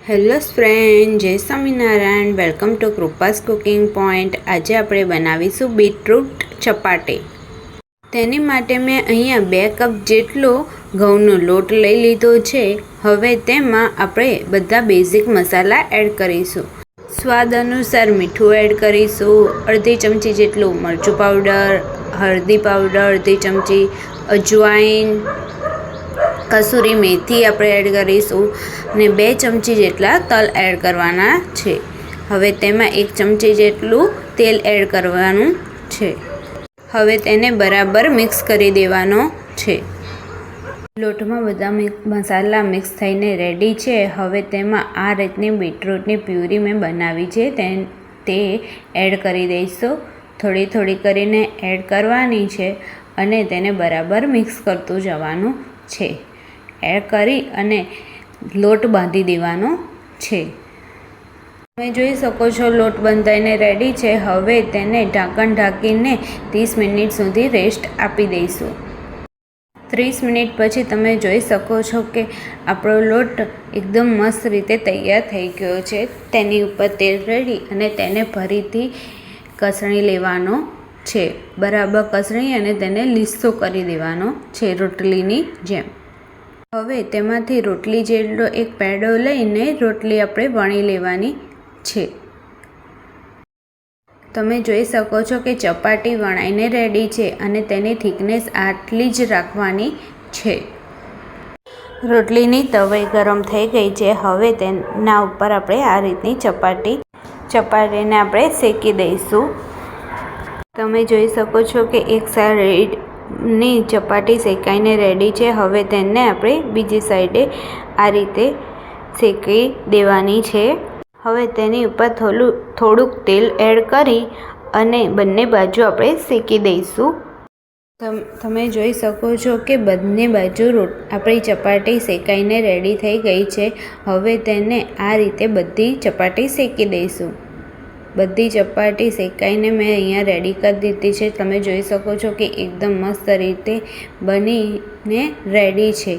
Hello friend, જય Swaminarayan. Welcome to Krupa's cooking point. આજે આપણે બનાવીશું બીટરૂટ ચપાટી. તેની માટે મેં અહીંયા 2 કપ જેટલો ઘઉંનો લોટ લઈ લીધો છે. હવે તેમાં આપણે બધા બેઝિક મસાલા એડ કરીશું. સ્વાદ અનુસાર મીઠું એડ કરીશું, અડધી ચમચી જેટલું મરચું પાવડર, હળદી પાવડર અડધી ચમચી, અજવાઈન, કસૂરી મેથી આપણે એડ કરીશું અને 2 ચમચી જેટલા તલ એડ કરવાના છે. હવે તેમાં 1 ચમચી જેટલું તેલ એડ કરવાનું છે. હવે તેને બરાબર મિક્સ કરી દેવાનો છે. લોટમાં બધા મસાલા મિક્સ થઈને રેડી છે. હવે તેમાં આ રીતની બીટરૂટની પ્યુરી મેં બનાવી છે તે એડ કરી દઈશું. થોડી થોડી કરીને એડ કરવાની છે અને તેને બરાબર મિક્સ કરતું જવાનું છે. એડ કરી અને લોટ બાંધી દેવાનો છે. તમે જોઈ શકો છો લોટ બંધાઈને રેડી છે. હવે તેને ઢાંકણ ઢાંકીને 30 મિનિટ સુધી રેસ્ટ આપી દઈશું. 30 મિનિટ પછી તમે જોઈ શકો છો કે આપણો લોટ એકદમ મસ્ત રીતે તૈયાર થઈ ગયો છે. તેની ઉપર તેલ રેડી અને તેને ફરીથી કસણી લેવાનો છે. બરાબર કસણી અને તેને લીસો કરી દેવાનો છે રોટલીની જેમ. હવે તેમાંથી રોટલી જેટલો એક પેડો લઈને રોટલી આપણે વણી લેવાની છે. તમે જોઈ શકો છો કે ચપાટી વણાઈને રેડી છે અને તેની થિકનેસ આટલી જ રાખવાની છે. રોટલીની તવી ગરમ થઈ ગઈ છે. હવે તેના ઉપર આપણે આ રીતની ચપાટીને આપણે શેકી દઈશું. તમે જોઈ શકો છો કે એક સાઈડની ચપાટી શેકાઈને રેડી છે. હવે તેને આપણે બીજી સાઈડે આ રીતે શેકી દેવાની છે. હવે તેની ઉપર થોડુંક તેલ એડ કરી અને બંને બાજુ આપણે શેકી દઈશું. તમે જોઈ શકો છો કે બંને બાજુ આપણી ચપાટી શેકાઈને રેડી થઈ ગઈ છે. હવે તેને આ રીતે બધી ચપાટી શેકી દઈશું. બધી ચપાટી શેકાઈને મેં અહીંયા રેડી કરી દીધી છે. તમે જોઈ શકો છો કે એકદમ મસ્ત રીતે બનીને રેડી છે.